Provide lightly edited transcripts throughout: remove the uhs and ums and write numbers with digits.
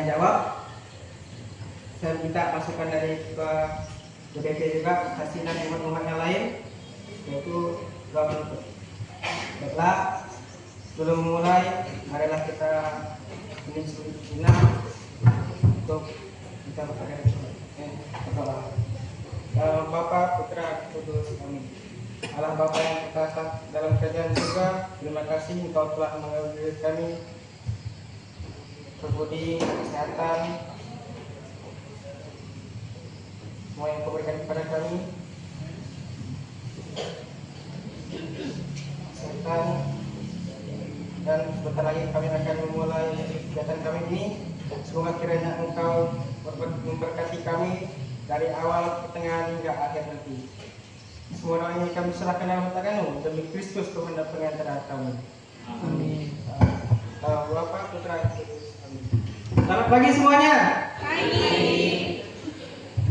jawab. Saya minta masukan dari Ketua DPP juga, Kasih dan umat-umat yang lain, yaitu doa penutup. Baiklah, sebelum mulai, marilah kita menyimak untuk kita berdoa. Bapak, Putra, Kudus, amin. Allah Bapa yang kita dalam kerajaan surga, terima kasih Engkau telah mengabdi kami berbudi, kesehatan, semua yang Kau berikan kepada kami, kesehatan, dan sebentar lagi kami akan memulai kegiatan kami ini. Semoga kiranya Engkau memberkati kami dari awal, pertengahan hingga akhir nanti. Semua doa ini kami serahkan dalam tangan-Mu demi Kristus Tuhan dan pengantara kami. Amin. Bapa, Putra, Kudus. Amin. Selamat pagi semuanya. Pagi.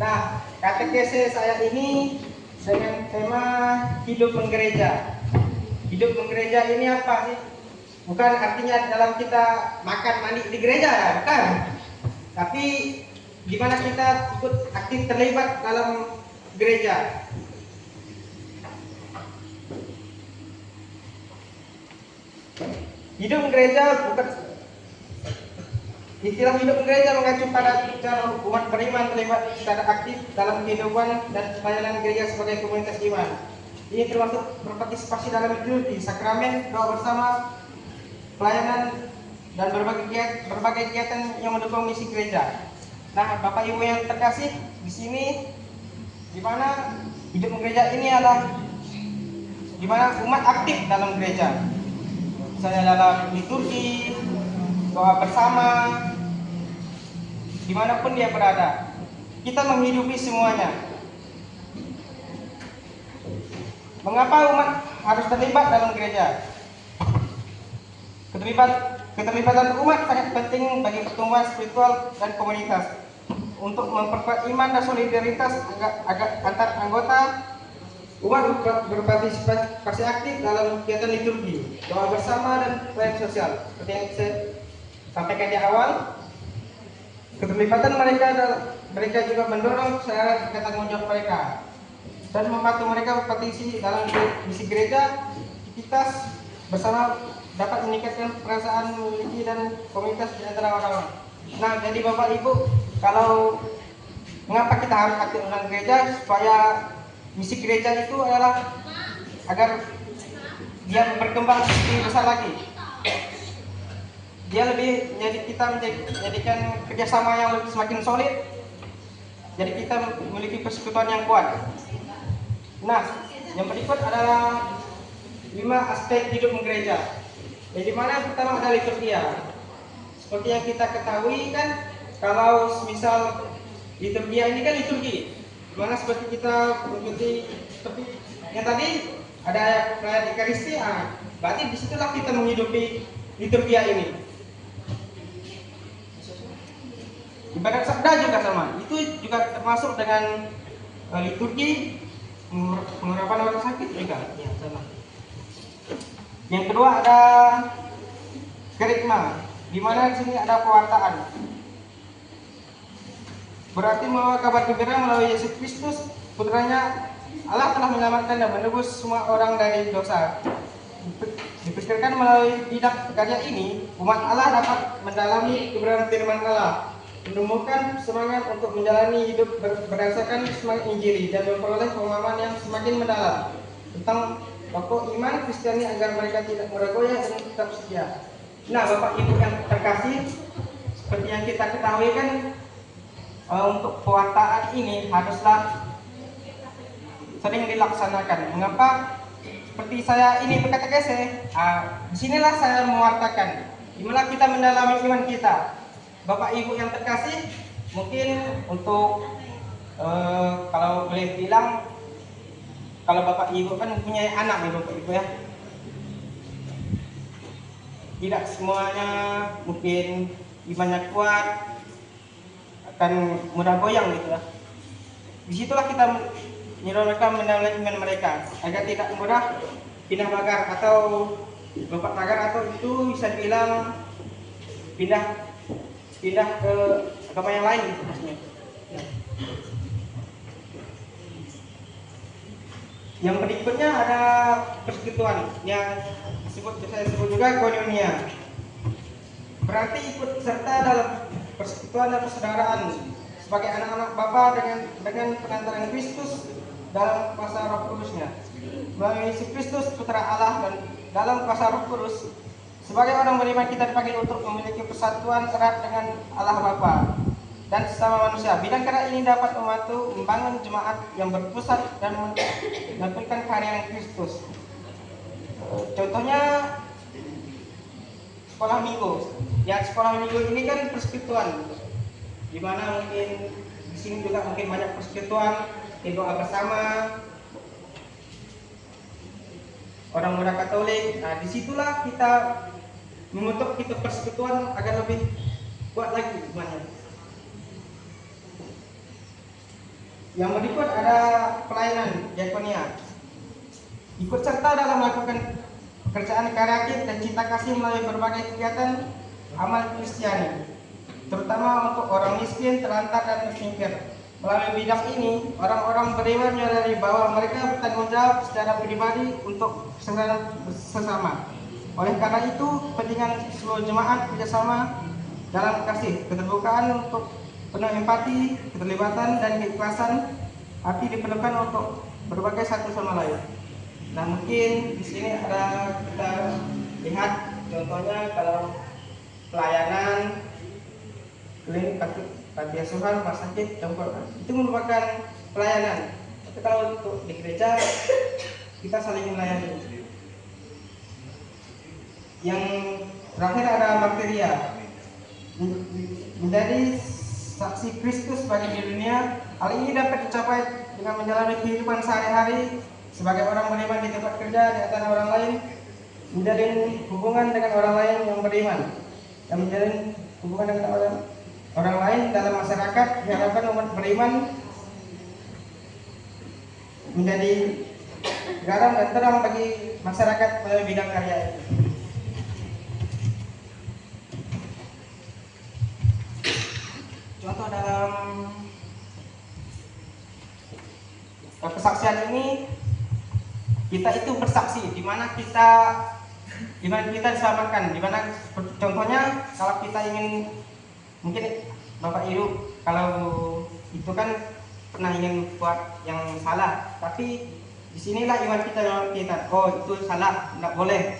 Nah, katekese saya ini dengan tema hidup menggereja. Hidup menggereja ini apa sih? Bukan artinya dalam kita makan mandi di gereja ya, bukan. Tapi gimana kita ikut aktif terlibat dalam gereja. Hidup gereja bukan istilah hidup gereja mengacu pada cara umat beriman terlibat secara aktif dalam kehidupan dan pelayanan gereja sebagai komunitas iman. Ini termasuk berpartisipasi dalam liturgi, sakramen, doa bersama, pelayanan dan berbagai kegiatan yang mendukung misi gereja. Nah, Bapak Ibu yang terkasih, di sini di mana hidup gereja ini adalah di mana umat aktif dalam gereja. Misalnya dalam liturgi, doa bersama, dimanapun dia berada, kita menghidupi semuanya. Mengapa umat harus terlibat dalam gereja? Keterlibatan umat sangat penting bagi pertumbuhan spiritual dan komunitas untuk memperkuat iman dan solidaritas antar anggota. Umat berpartisipasi aktif dalam kegiatan liturgi, doa bersama, dan pelayanan sosial. Seperti yang saya sampaikan di awal, keterlibatan mereka juga mendorong kesadaran akan tanggung jawab mereka dan membantu mereka berpartisipasi dalam misi gereja. Aktivitas bersama dapat meningkatkan perasaan memiliki dan komunitas di antara orang. Nah, jadi Bapak Ibu, kalau mengapa kita harus aktif dalam gereja? Supaya misi gereja itu adalah agar dia berkembang lebih besar lagi. Dia lebih menjadikan kerjasama yang lebih semakin solid. Jadi kita memiliki persekutuan yang kuat. Nah, yang berikut adalah 5 aspek hidup gereja. Jadi mana pertama ada liturgia. Seperti yang kita ketahui kan, kalau misal liturgia ini kan liturgi. Mana seperti kita mengikuti seperti yang tadi ada perayaan Ekaristi, berarti disitulah kita menghidupi liturgia ini. Ibadat sabda juga sama, itu juga termasuk dengan liturgi. Pengurapan orang sakit juga ya, sama. Yang kedua ada kerigma, di mana di sini ada pewartaan. Berarti membawa kabar gembira melalui Yesus Kristus, putranya. Allah telah menyelamatkan dan menebus semua orang dari dosa. Dipikirkan melalui bidang karya ini, umat Allah dapat mendalami kebenaran firman Allah, menumbuhkan semangat untuk menjalani hidup berdasarkan semangat Injili, dan memperoleh pemahaman yang semakin mendalam tentang pokok iman Kristiani agar mereka tidak meragukan dan tetap setia. Nah, Bapak Ibu yang terkasih, seperti yang kita ketahui kan, untuk pewartaan ini haruslah sering dilaksanakan. Mengapa? Seperti saya ini berkatekese, disinilah saya mewartakan gimana kita mendalami iman kita. Bapak Ibu yang terkasih, mungkin untuk kalau boleh bilang, kalau Bapak Ibu kan mempunyai anak ya Bapak Ibu ya, tidak semuanya mungkin imannya kuat, akan mudah goyang gitu lah. Disitulah kita mereka mendalami iman mereka agar tidak mudah pindah pagar atau lompat pagar, atau itu bisa dibilang pindah pindah ke agama yang lain gitu maksudnya. Yang berikutnya ada persekutuan yang saya sebut juga koinonia. Berarti ikut serta dalam persekutuan dan persaudaraan sebagai anak-anak Bapa dengan pengantaran Kristus dalam kuasa Roh Kudusnya. Melalui Yesus Kristus Putra Allah dan dalam kuasa Roh Kudus, sebagai orang beriman kita dipanggil untuk memiliki persatuan erat dengan Allah Bapa dan sesama manusia. Bidang kerja ini dapat membantu membangun jemaat yang berpusat dan menampilkan karya Kristus. Contohnya sekolah minggu. Ya, sekolah minggu ini kan persekutuan, di mana mungkin di sini juga mungkin banyak persekutuan, doa bersama, orang muda Katolik. Nah, disitulah kita membentuk kita persekutuan agar lebih kuat lagi imannya. Yang berikut ada pelayanan diakonia. Ikut serta dalam melakukan pekerjaan karya dan cinta kasih melalui berbagai kegiatan amal Kristiani, terutama untuk orang miskin, terlantar, dan tersingkir. Melalui bidang ini, orang-orang beriman menyadari bahwa mereka bertanggung jawab secara pribadi untuk sesama. Oleh karena itu, pentingnya seluruh jemaat kerjasama dalam kasih, keterbukaan untuk penuh empati, keterlibatan, dan keikhlasan hati diperlukan untuk berbagai satu sama lain. Nah, mungkin di sini ada kita lihat contohnya kalau pelayanan klinik panti asuhan, rumah sakit, itu merupakan pelayanan. Tapi kalau untuk di gereja kita saling melayani. Yang terakhir ada bakteria, menjadi saksi Kristus bagi di dunia. Hal ini dapat dicapai dengan menjalani kehidupan sehari-hari sebagai orang beriman di tempat kerja, di antara orang lain, menjalin hubungan dengan orang lain yang beriman, dan menjalin hubungan dengan orang lain dalam masyarakat. Diharapkan umat beriman menjadi garam dan terang bagi masyarakat melalui bidang karya ini. Contoh dalam kesaksian ini, kita itu bersaksi di mana kita diselamatkan, di mana contohnya kalau kita ingin, mungkin Bapak Ibu kalau itu kan pernah ingin buat yang salah, tapi disinilah iman kita, oh itu salah, tidak boleh.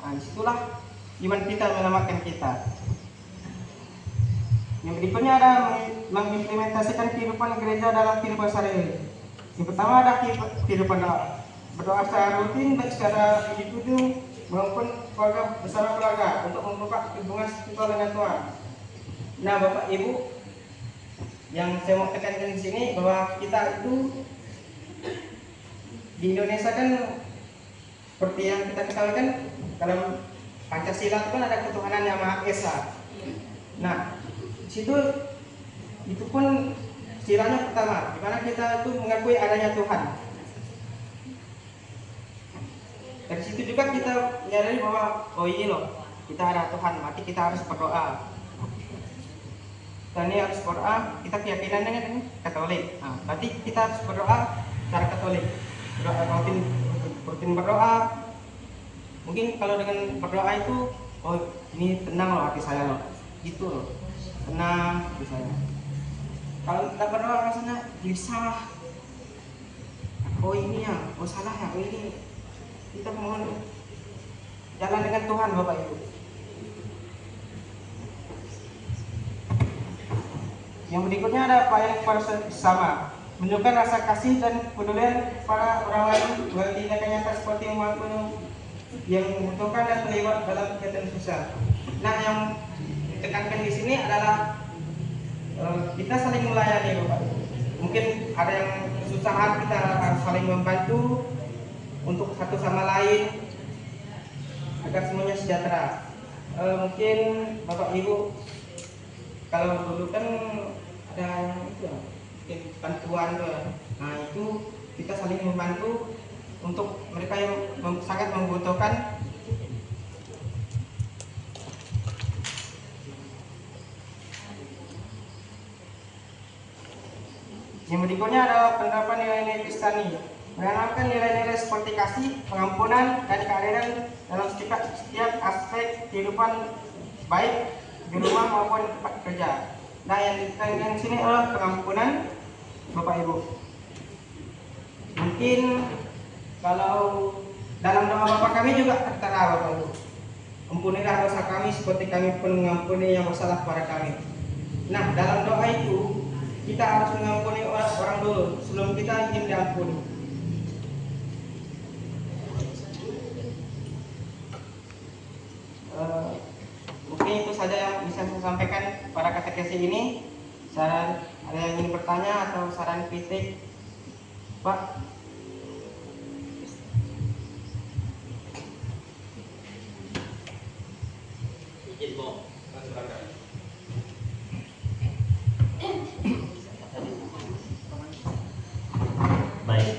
Nah, disitulah iman kita menyelamatkan kita. Yang berikutnya ada mengimplementasikan kehidupan gereja dalam kehidupan sehari-hari. Yang pertama ada kehidupan doa. Berdoa secara rutin baik secara individu maupun bersama keluarga untuk membuka hubungan spiritual dengan Tuhan. Nah, Bapak Ibu, yang saya mau tekankan di sini bahwa kita itu di Indonesia kan seperti yang kita ketahui kan dalam Pancasila itu kan ada ketuhanan yang Maha Esa. Nah, situ itu pun silanya pertama, di mana kita itu mengakui adanya Tuhan. Dari situ juga kita menyadari bahwa oh ini loh, kita ada Tuhan, maka kita harus berdoa. Dan ini harus berdoa, kita keyakinan dengan Katolik. Nah, berarti kita harus berdoa secara Katolik. Berdoa rutin berdoa. Mungkin kalau dengan berdoa itu, oh ini tenang loh hati saya loh, gitu loh. Tenang misalnya. Kalau kita berdoa rasanya gelisah. Oh ini ya, oh salah ya, oh ini. Kita mohon jalan dengan Tuhan, Bapak Ibu. Yang berikutnya ada pelayanan kepada sesama, menunjukkan rasa kasih dan pedulian pada orang lain melalui tindakan nyata seperti membantu yang membutuhkan dan terlibat dalam kegiatan sosial. Nah, yang ditekankan di sini adalah kita saling melayani, Bapak. Mungkin ada yang kesusahan, kita harus saling membantu untuk satu sama lain agar semuanya sejahtera. Mungkin Bapak Ibu kalau dulu kan ada yang itu bantuan tuh. Nah, itu kita saling membantu untuk mereka yang sangat membutuhkan. Yang berikutnya adalah penerapan nilai-nilai Kristiani, menanamkan nilai-nilai seperti kasih, pengampunan, dan keadilan dalam setiap aspek kehidupan, baik di rumah maupun di tempat kerja. Nah, yang sini adalah pengampunan, Bapak Ibu. Mungkin kalau dalam doa Bapa kami juga tertera, Bapak Ibu. Ampunilah dosa kami seperti kami pun mengampuni yang bersalah kepada kami. Nah, dalam doa itu kita harus mengampuni orang dulu sebelum kita ingin diampuni. Mungkin itu saja yang bisa saya sampaikan pada katekesi ini. Saran, ada yang ingin bertanya atau saran kritik, Pak? Baik,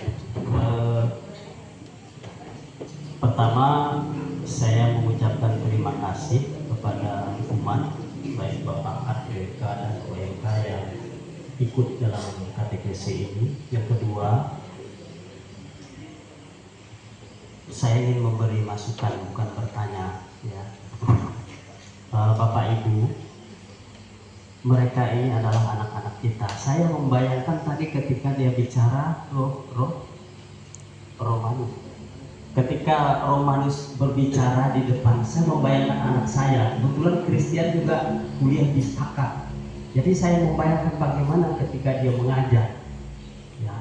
pertama saya mengucapkan terima kasih kepada umat, baik Bapak ADK dan OMK yang ikut dalam katekesi ini. Yang kedua, saya ingin memberi masukan, bukan bertanya, ya. Bapak Ibu, mereka ini adalah anak-anak kita. Saya membayangkan tadi ketika dia bicara Romanus. Ketika Romanus berbicara di depan, saya membayangkan anak saya. Kebetulan Christian juga kuliah di Staka. Jadi saya membayangkan bagaimana ketika dia mengajar, ya,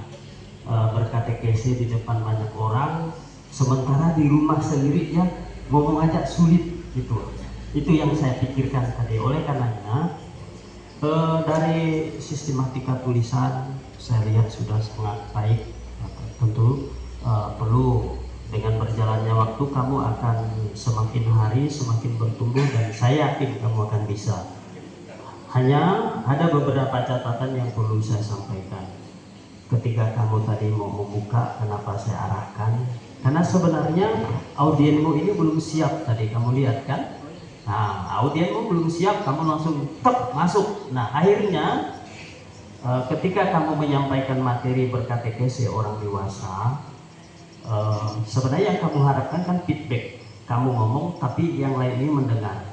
berkatekesi di depan banyak orang, sementara di rumah sendiri ya mau mengajak sulit gitu. Itu yang saya pikirkan tadi. Oleh karenanya dari sistematika tulisan saya lihat sudah sangat baik. Tentu perlu dengan berjalannya waktu kamu akan semakin hari semakin bertumbuh dan saya yakin kamu akan bisa. Hanya ada beberapa catatan yang perlu saya sampaikan. Ketika kamu tadi mau membuka, kenapa saya arahkan? Karena sebenarnya audienmu ini belum siap tadi, kamu lihat kan? Nah, audienmu belum siap, kamu langsung masuk. Nah, akhirnya ketika kamu menyampaikan materi berkatekesi orang dewasa, sebenarnya yang kamu harapkan kan feedback. Kamu ngomong, tapi yang lain ini mendengar.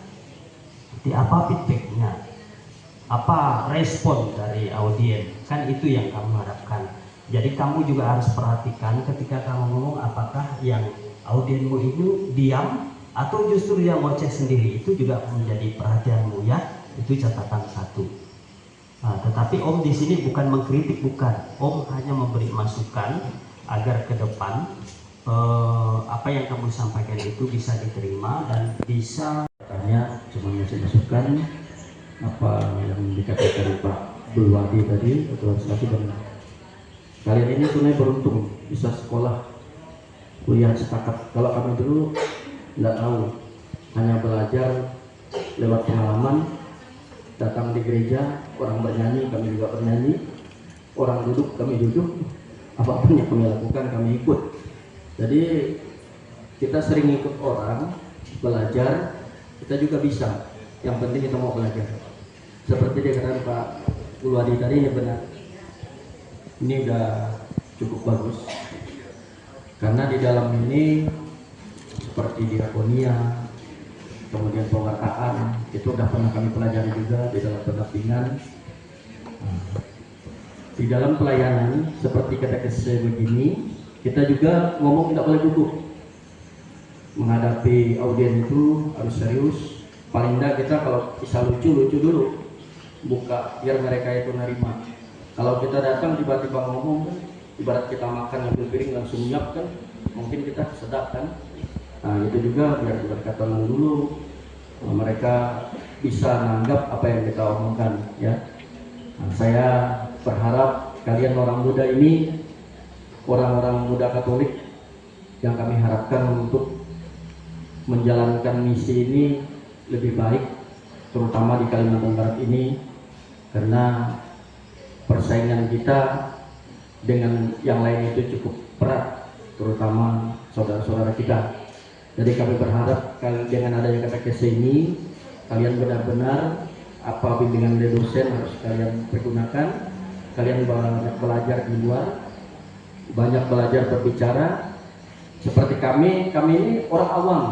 Jadi apa feedbacknya? Apa respon dari audien? Kan itu yang kamu harapkan. Jadi kamu juga harus perhatikan ketika kamu ngomong, apakah yang audienmu itu diam atau justru dia ngoceh sendiri. Itu juga menjadi perhatianmu, ya. Itu catatan satu. Nah, tetapi Om di sini bukan mengkritik, bukan. Om hanya memberi masukan agar ke depan apa yang kamu sampaikan itu bisa diterima dan bisa. Katanya cuma ngasih masukan apa yang dikatakan Pak Bulwadi tadi, betul sekali benar. Kalian ini sebenarnya beruntung bisa sekolah kuliah setakat. Kalau kami dulu nggak tahu, hanya belajar lewat pengalaman. Datang di gereja, orang bernyanyi, kami juga bernyanyi. Orang duduk, kami duduk. Apapun yang kami lakukan, kami ikut. Jadi kita sering ikut orang belajar, kita juga bisa. Yang penting kita mau belajar. Seperti dia katakan Pak Pulwadi tadi, ini benar. Ini udah cukup bagus. Karena di dalam ini seperti diakonia, kemudian pewartaan, itu udah pernah kami pelajari juga di dalam pendampingan. Di dalam pelayanan seperti katekesi begini, kita juga ngomong tidak boleh gugup. Menghadapi audien itu harus serius. Paling tidak kita kalau bisa lucu dulu, buka biar mereka itu nerima. Kalau kita datang tiba-tiba ngomong kan, ibarat kita makan ambil piring langsung nyiap kan, mungkin kita sedap kan. Nah itu juga biar berkata dulu, mereka bisa menganggap apa yang kita omongkan, ya. Nah, saya berharap kalian orang muda ini, orang-orang muda Katolik yang kami harapkan untuk menjalankan misi ini lebih baik, terutama di Kalimantan Barat ini, karena persaingan kita dengan yang lain itu cukup berat, terutama saudara-saudara kita. Jadi kami berharap dengan adanya katekesi ini, kalian benar-benar apa bimbingan dari dosen harus kalian pergunakan, kalian banyak belajar di luar, banyak belajar berbicara. Seperti kami ini orang awam,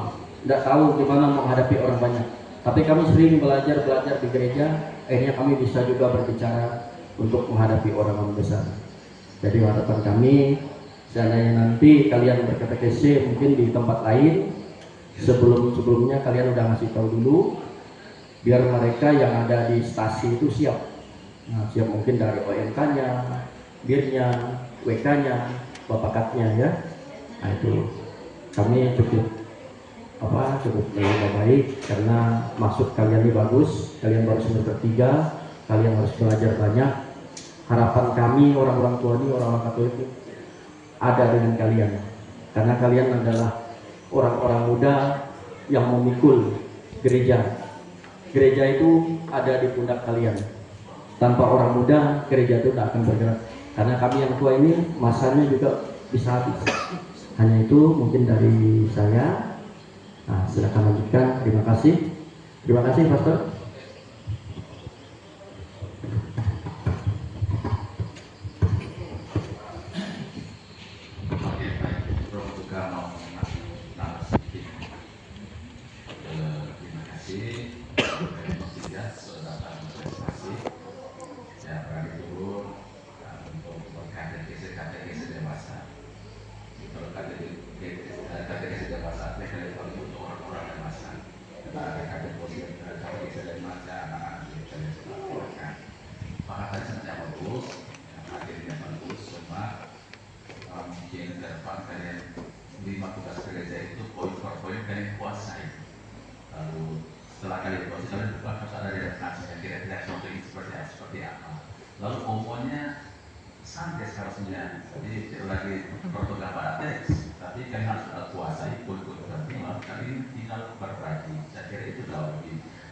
tidak tahu gimana menghadapi orang banyak. Tapi kami sering belajar di gereja, akhirnya kami bisa juga berbicara untuk menghadapi orang besar. Jadi harapan kami, seandainya nanti kalian berkatekese mungkin di tempat lain, sebelumnya kalian udah ngasih tahu dulu, biar mereka yang ada di stasi itu siap. Nah, siap mungkin dari OMK-nya, BIR-nya, WK-nya, Bapakatnya ya. Nah itu kami cukup baik karena maksud kalian ini bagus. Kalian baru semester 3, kalian harus belajar banyak. Harapan kami orang-orang tua ini, orang-orang Katolik ini ada dengan kalian, karena kalian adalah orang-orang muda yang memikul gereja. Gereja itu ada di pundak kalian. Tanpa orang muda, gereja itu tidak akan bergerak. Karena kami yang tua ini masanya juga bisa habis. Hanya itu mungkin dari saya. Nah, silakan lanjutkan. Terima kasih. Terima kasih, Pastor.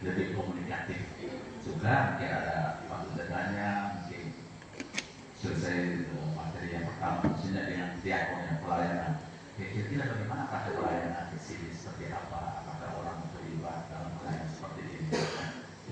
Lebih komunikatif juga, mungkin ada waktu dedanya, mungkin selesai materi yang pertama maksudnya dengan diakon yang pelayanan. Kira-kira bagaimana pada pelayanan di sini, seperti apa, apakah orang terlibat dalam pelayanan seperti ini?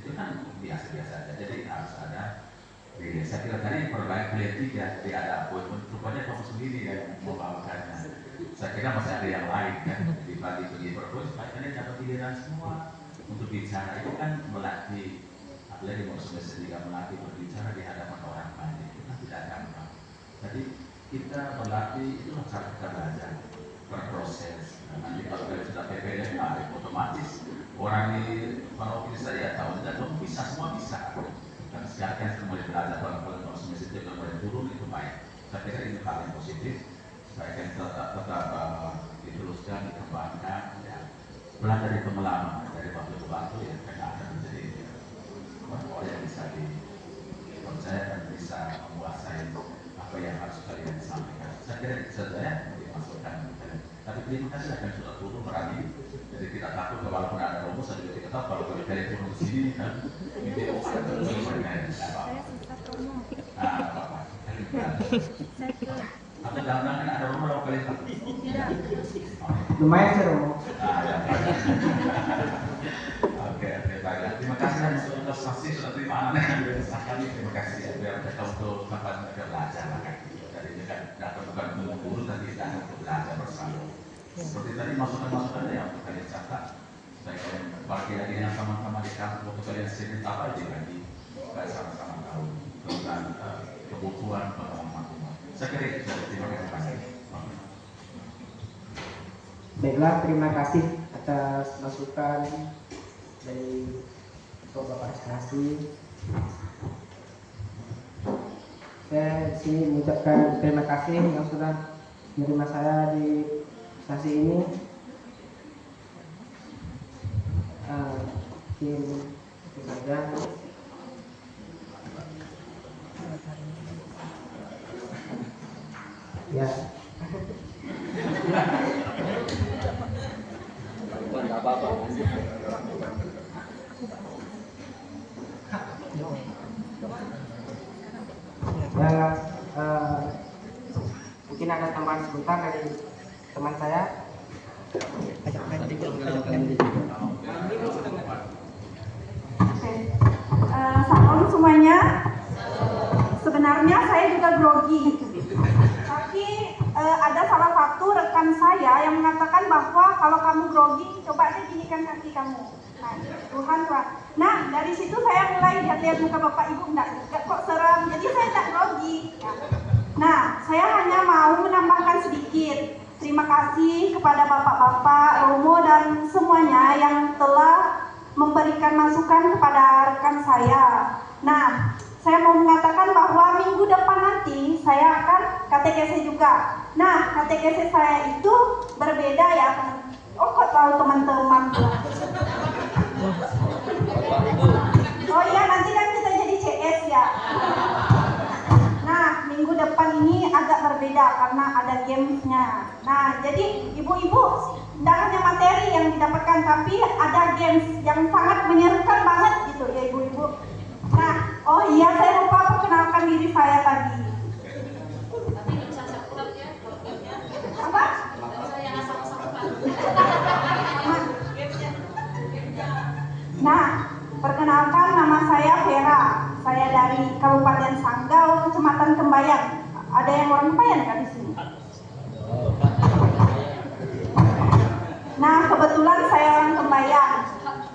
Itu kan biasa-biasa saja. Jadi harus ada. Saya kira tadi perbaik kuliah 3, jadi ada appointment. Rupanya kamu sendiri yang membawakannya. Saya kira masih ada yang lain kan, dibagi pergi berpos, kalian dapat giliran semua. Untuk bicara itu kan melatih, apalagi mau semester 3 melatih berbicara di hadapan orang banyak, itu kan tidak gampang. Jadi kita berlatih, itulah cara kita belajar, berproses. Nanti kalau kalian sudah PPL, otomatis orang di paroki saya tahu tidak dong, bisa, semua bisa. Dan sekarang kan sudah mulai belajar, kalau semester 3 mulai turun, itu baik. Saya kira ini hal yang positif. Saya akan tetap diteruskan, dikembangkan, ya. Belajar dari pengalaman, dari waktu ke waktu ya, karena akan menjadi orang yang bisa dipercaya dan bisa menguasai apa yang harus kalian sampaikan. Saya kira itu saja ya, dimasukkan. Tapi terima kasih akan sudah turun berani. Jadi tidak takut, walaupun ada rumus, saya juga tidak tahu kalau kalian turun ke sini kan, ini akan terus bermain. Apa-apa. Atau jangan-jangan ada rumah kalau kalian tahu. Lumayan sih Romo. Oke, baiklah. Terima kasih untuk saksi sudah terima anak sekali. Terima kasih ya, biar kita untuk tempat mereka belajar lah kan. Jadi ini kan datang bukan untuk guru, tapi datang untuk belajar bersama. Seperti tadi masukan-masukannya yang untuk kalian catat. Supaya kalian bagi lagi dengan sama-sama di kampus untuk kalian sendiri apa aja lagi. Supaya sama-sama tahu tentang kebutuhan pengalaman umat. Saya kira itu saja. Terima kasih banyak. Baiklah, terima kasih atas masukan dari Bapak Stasi. Saya di sini mengucapkan terima kasih yang sudah menerima saya di stasi ini. Mungkin itu saja. Ya. Enggak apa-apa. Ya, mungkin ada tambahan sebentar dari teman saya. Salam semuanya. Sebenarnya grogi. Tapi ada salah satu rekan saya yang mengatakan bahwa kalau kamu grogi, coba deh ginikan kaki kamu. Nah, Tuhan. Nah, dari situ saya mulai lihat-lihat muka Bapak Ibu, enggak kok seram. Jadi saya tak grogi. Nah, saya hanya mau menambahkan sedikit. Terima kasih kepada Bapak-Bapak, Romo dan semuanya yang telah memberikan masukan kepada rekan saya. Nah, saya mau mengatakan bahwa minggu depan nanti saya akan katekese juga. Nah, katekese saya itu berbeda ya. Oh, kok tahu teman-teman? Oh iya, nanti kan kita jadi CS ya. Nah, minggu depan ini agak berbeda karena ada gamesnya. Nah, jadi ibu-ibu tidak hanya materi yang didapatkan, tapi ada games yang sangat menyerukan banget gitu ya ibu-ibu. Nah, oh iya, saya lupa perkenalkan diri saya tadi. Apa? Nah, perkenalkan nama saya Vera. Saya dari Kabupaten Sanggau, Kecamatan Kembayan. Ada yang orang Kembayan kan di sini? Nah, kebetulan saya orang Kembayan.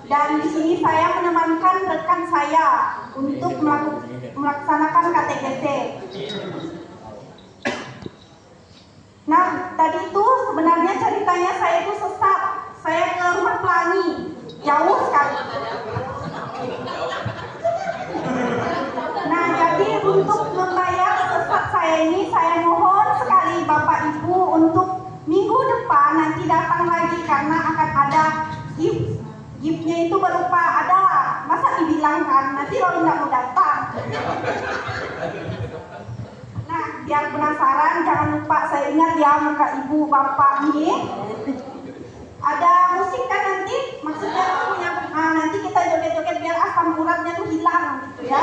Dan di sini saya menemankan rekan saya untuk melaksanakan KTGC. Nah, tadi itu sebenarnya ceritanya saya itu sesat. Saya ke rumah pelangi, jauh sekali. Nah, jadi untuk membayar sesat saya ini, saya mohon sekali Bapak Ibu untuk minggu depan nanti datang lagi karena akan ada gift. Giftnya itu berupa adalah, masa dibilang kan, nanti lo nggak mau datang. Nah, biar penasaran, jangan lupa saya ingat ya muka ibu bapak nih. Ada musik kan nanti, maksudnya punya, nanti kita joget-joget biar asam uratnya tuh hilang gitu ya.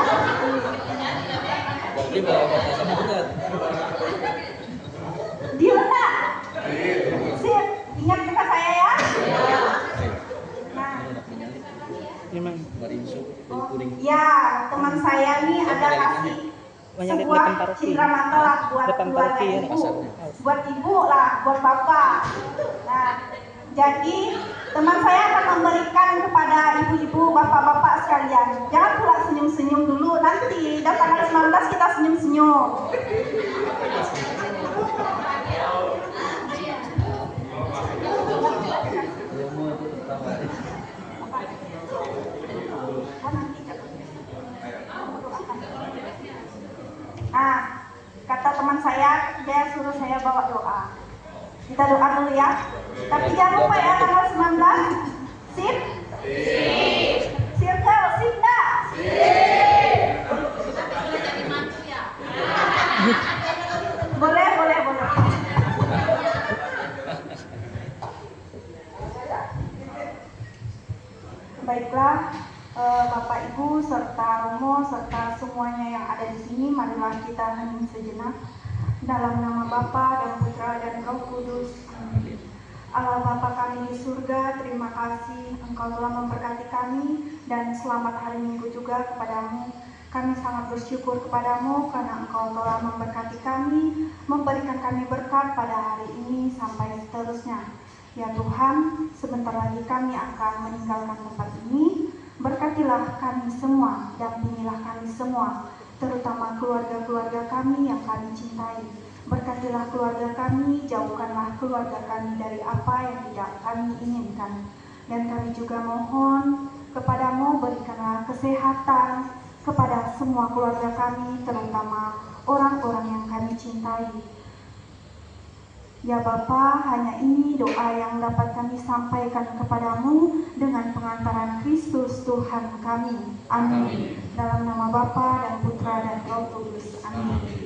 Dia enggak? Sip, ingat kata saya ya. Ya, teman saya nih ada kasih sebuah cindera mata lah buat keluarga ibu, buat ibu lah, buat bapak. Nah, jadi teman saya akan memberikan kepada ibu-ibu, bapak-bapak sekalian. Jangan pula senyum-senyum dulu, nanti dah tanggal 19 kita senyum-senyum. Nah, kata teman saya, dia suruh saya bawa doa. Kita doa dulu ya. Tapi jangan lupa ya tanggal 19. Sip? Sip. Circle, sip nggak? Sip. Boleh. Baiklah, Bapak Ibu serta Romo serta semuanya yang ada di sini, marilah kita hening sejenak dalam nama Bapa dan Putra dan Roh Kudus. Amin. Allah Bapa kami di surga, terima kasih Engkau telah memberkati kami dan selamat hari Minggu juga kepadamu. Kami sangat bersyukur kepadamu karena Engkau telah memberkati kami, memberikan kami berkat pada hari ini sampai seterusnya. Ya Tuhan, sebentar lagi kami akan meninggalkan tempat ini. Berkatilah kami semua, dampingilah kami semua, terutama keluarga-keluarga kami yang kami cintai. Berkatilah keluarga kami, jauhkanlah keluarga kami dari apa yang tidak kami inginkan. Dan kami juga mohon kepadamu, berikanlah kesehatan kepada semua keluarga kami, terutama orang-orang yang kami cintai. Ya Bapa, hanya ini doa yang dapat kami sampaikan kepadamu dengan pengantaran Kristus Tuhan kami. Amin. Dalam nama Bapa dan Putra dan Roh Kudus. Amin.